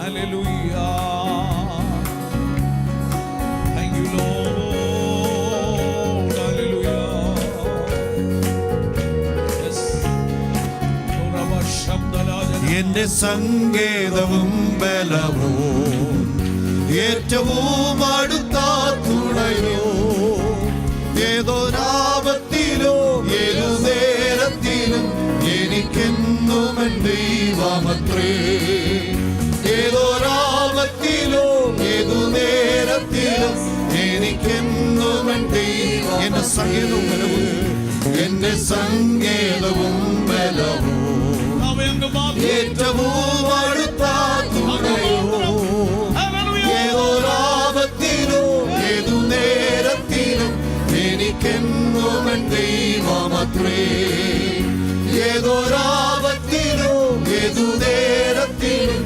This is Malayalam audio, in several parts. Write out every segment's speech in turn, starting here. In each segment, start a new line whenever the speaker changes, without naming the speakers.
Hallelujah. Thank you, Lord. Hallelujah. Yes.
എന്റെ സങ്കേതവും ബലവും ഏറ്റവും അടുത്ത തുണയോ, ഏതൊരാപത്തിലോ ഏതു നേരത്തിലും എനിക്കെന്നും എൻ ദൈവമത്രേ. ഏതൊരാപത്തിലോ ഏതു നേരത്തിലും എനിക്കെന്നും എൻ ദൈവം. എന്റെ സങ്കേതവും ബലവും, എന്റെ സങ്കേതവും ബലവും ഏറ്റവും അടുത്ത തുണയോ, ഏതൊരാപത്തിലോ ഏതു നേരത്തിലും എനിക്കെന്നും എൻ ദൈവമത്രേ. ഏതൊരാപത്തിലോ ഏതു നേരത്തിലും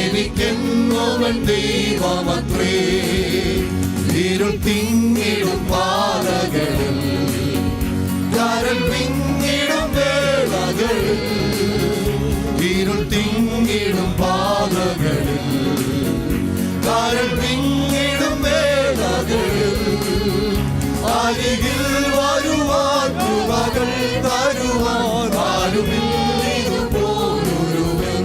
എനിക്കെന്നും എൻ ദൈവമത്രേ. ഇരുൾ തിങ്ങിടും പാതകളിൽ, കരൽ പിന്നിടും വേളകളിൽ, ഇരുൾ തിങ്ങിടും പാതകളിൽ, കരൽ പിന്നിടും വേളകളിൽ, അരികിൽ വരുവാൻ കൃപകൾ തരുവാൻ ആരുമില്ലിതുപോലൊരുവൻ.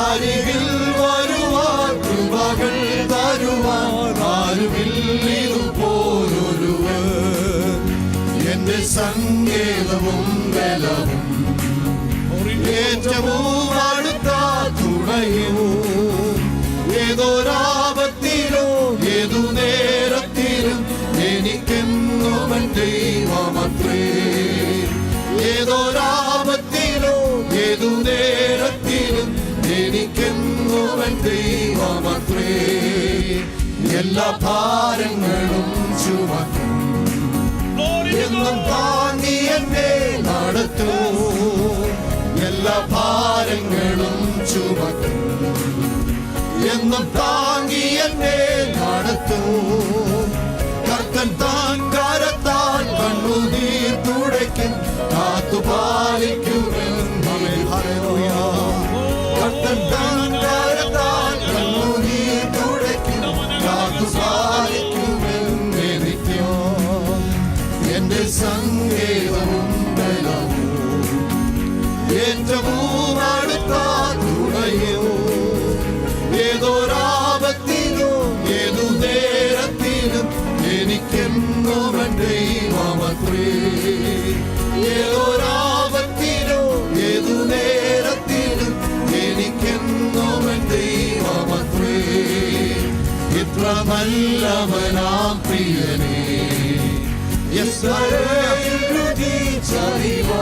അരികിൽ വരുവാൻ കൃപകൾ തരുവാൻ ആരുമില്ലിതുപോലൊരുവൻ. എന്റെ സങ്കേതവും ബലവും ഏറ്റവും അടുത്ത തുണയോ, ഏതൊരാപത്തിലോ ഏതു നേരത്തിലും എനിക്കെന്നും എൻ ദൈവമത്രേ. ഏതൊരാപത്തിലോ ഏതു നേരത്തിലും എനിക്കെന്നും എൻ ദൈവമത്രേ. എല്ലാ ഭാരങ്ങളും ചുമക്കും എന്നും താങ്ങി എന്നെ നടത്തൂ. എല്ലാ ഭാരങ്ങളും ചുമക്കും എന്നും താങ്ങി എന്നെ നടത്തൂ. കർത്തൻ താൻ കരത്താൻ കണ്ണുനീർ തുടയ്ക്കും, കാത്തുപാലിക്കുമെന്ന്. കർത്തൻ താൻ കരത്താൻ കണ്ണുനീർ തുടയ്ക്കും, കാത്തുപാലിക്കുമെന്ന് നിത്യം. എന്റെ സങ്കേതവും ബലവും ഏറ്റവും അടുത്ത തുണയോ, ഏതൊരാപത്തിലോ ഏതു നേരത്തിലും എനിക്കെന്നും എൻ ദൈവമത്രേ. ഏതൊരാപത്തിലോ ഏതു നേരത്തിലും എനിക്കെന്നും എൻ ദൈവമത്രേ. ഇത്ര നല്ലവനാം പ്രിയനേ,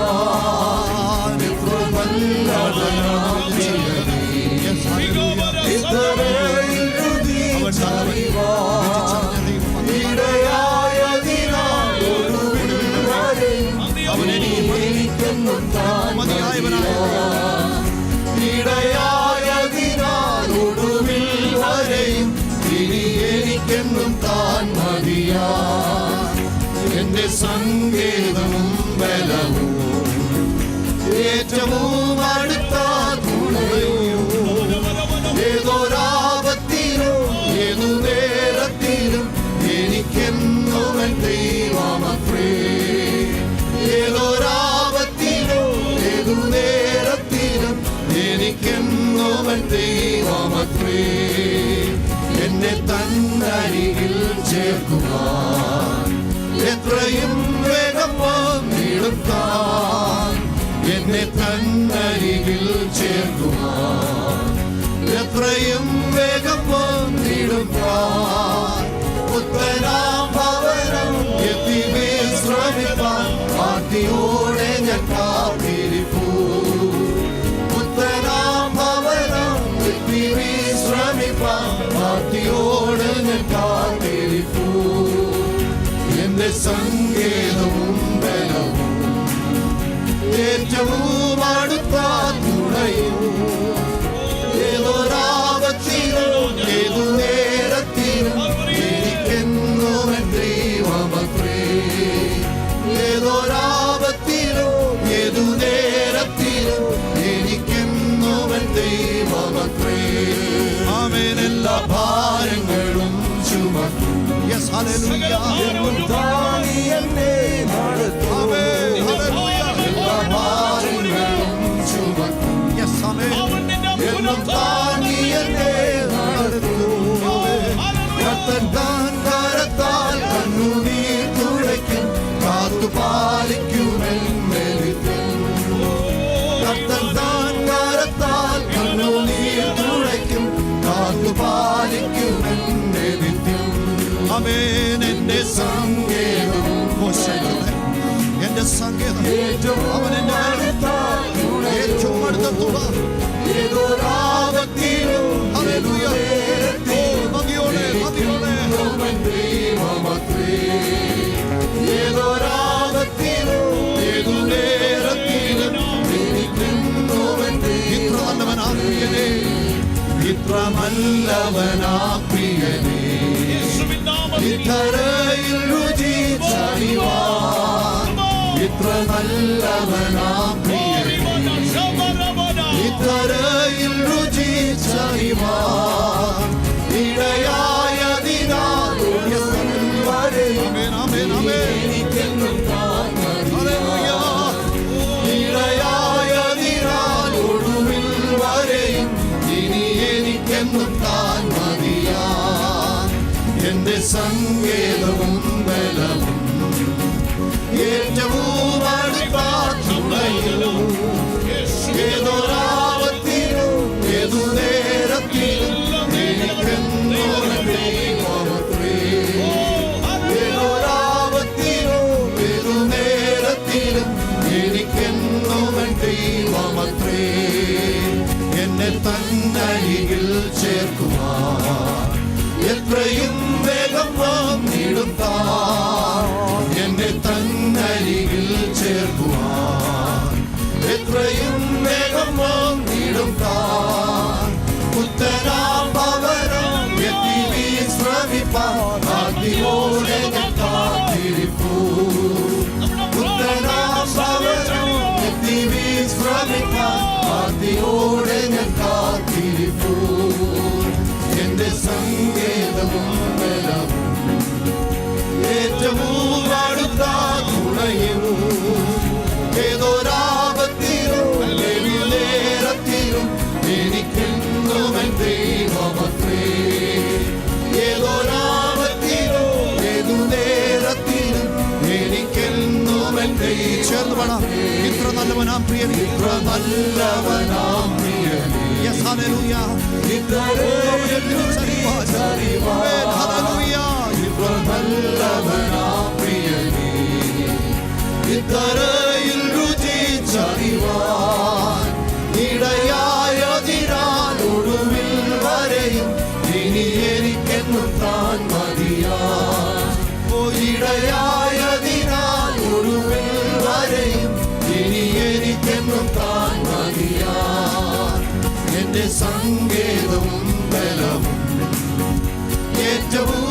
രുചിച്ചറിവാൻ ഇത്ര നല്ലവനാം പ്രിയനേ, ഇത്രയിൽ രുചിച്ചറിവാൻ ഇടയായതിനാൽ ഒടുവിൽ വരെയും എനിക്കെന്നും താൻ മതിയായവനായ. ഇടയായതിനാൽ ഒടുവിൽ വരെയും ഇനി എനിക്കെന്നും താൻ മതിയാ. എന്റെ സങ്കേതവും ബലവും ഏറ്റവും അടുത്ത തുണയോ, ഏതൊരാപത്തിലോ ഏതു നേരത്തിലും എനിക്കെന്നും എൻ ദൈവമത്രേ. ഏതൊരാപത്തിലോ ഏതു നേരത്തിലും എനിക്കെന്നും എൻ ദൈവമത്രേ. എന്നെ തന്നരികിൽ ചേർക്കുവാൻ എത്രയും വേഗം വന്നിടുത്താൻ. എന്നെ തന്നരികിൽ ചേർക്കുവാൻ എത്രയും വേഗം വന്നിടുത്താൻ. പുത്തനാം ഭവനം എത്തി വിശ്രമിപ്പാൻ ആർത്തിയോടെ ഞാൻ കാത്തിരിപ്പൂ. പുത്തനാം ഭവനം എത്തി വിശ്രമിപ്പാൻ ആർത്തിയോടെ ഞാൻ കാത്തിരിപ്പൂ. എന്റെ സങ്കേതവും ബലവും ഏറ്റവും അടുത്ത തുണയോ, ഏതൊരാപത്തിലോ ഏതു നേരത്തിലും എനിക്കെന്നും എൻ ദൈവമത്രേ. ഏതൊരാപത്തിലോ ഏതു നേരത്തിലും എനിക്കെന്നും എൻ ദൈവമത്രേ. ആമേൻ. എല്ലാ ഭാരങ്ങളും ചുമക്കും. Yes, hallelujah. താങ്ങി എന്നെ നടത്തും. ആമേൻ, ഹല്ലേലൂയ. എല്ലാ ഭാരങ്ങളും ചുമക്കും. യെസ്, ആമേൻ. എന്നും താങ്ങി എന്നെ നടത്തും. കർത്തൻ താൻ കരത്താൽ കണ്ണുനീർ തുടയ്ക്കും. കാത്തുപാലിക്കുമെന്നെ നിത്യം. കർത്തൻ താൻ കരത്താൽ കണ്ണുനീർ തുടയ്ക്കും. കാത്തുപാലിക്കുമെന്നെ നിത്യം. ആമേൻ. എന്റെ സങ്കേതം എന്റെ സങ്കേതം അവൻ എന്റെ ഏറ്റവും അടുത്ത തുക. ഏതൊരാപത്തിലും ഹല്ലേലൂയ. ഓ മതിയോടെ മതിയോടെ ഏതൊരാപത്തിലും ഏതു നേരത്തിലും ഇത്ര നല്ലവനാ പ്രിയനേ, ഇത്ര നല്ലവനാ പ്രിയനേ. ഇത്രയിൽ രുചിച്ചറിവാൻ ഇത്ര നല്ലവനാ പ്രിയനേ. ഇത്രയിൽ രുചിച്ചറിവാൻ ഇടയായതിനാൽ ഇടയായതിനാൽ ഒടുവിൽ വരെയും ഇനി എനിക്കെന്നും താൻ മതിയാൻ. എന്റെ സങ്കേതവും ബലവും ഏറ്റവും അടുത്ത തുണയും. ഏതൊരാപത്തിലും ഏതു നേരത്തിലും എനിക്കെന്നോരം ദൈവമത്രേ. ഏതൊരാപത്തിലും ഏതു നേരത്തിലും എനിക്കെന്നോരം ദൈവമത്രേ. എന്നെ തന്നരികിൽ ചേർക്കുവാൻ എത്രയും വേഗം വന്നിടും താൻ. എന്നെ തന്നരികിൽ ചേർക്കുവാൻ എത്രയും വേഗം വന്നിടും താൻ. പുത്തനാം ഭവനം എത്തി വിശ്രമിപ്പാൻ ആദിയോടെ ഞാൻ കാത്തിരിപ്പൂ. പുത്തനാം ഭവനം എത്തി വിശ്രമിപ്പാൻ ആദിയോടെ ഞാൻ കാത്തിരിപ്പൂ. എന്റെ സങ്കേതവും ബലവും ഏറ്റവും അടുത്ത തുണയും. ഏതൊരാപത്തിലും ഏതു നേരത്തിലും എനിക്കെന്നുമെൻ ദൈവമത്രേ. ഏതൊരാപത്തിലും ഏതു നേരത്തിലും എനിക്കെന്നുമെൻ ദൈവം. ചേർന്ന് വേണം. ഇത്ര നല്ലവനാം പ്രിയൻ, ഇത്ര നല്ലവനാം പ്രിയൻ. Yes, hallelujah. ഇത്ര നല്ലവനാം പ്രിയനേ. ഇത്രയിൽ രുചിച്ചറിവാൻ ഇടയായതിനാൽ ഒടുവിൽ വരെയും ഇനി എനിക്കെന്നും താൻ മതിയാൻ. ഓ ഇടയായതിനാൽ ഒടുവിൽ വരെയും ഇനി എനിക്കെന്നും താൻ മതിയാൻ. എന്റെ സങ്കേതവും ബലവും ഏറ്റവും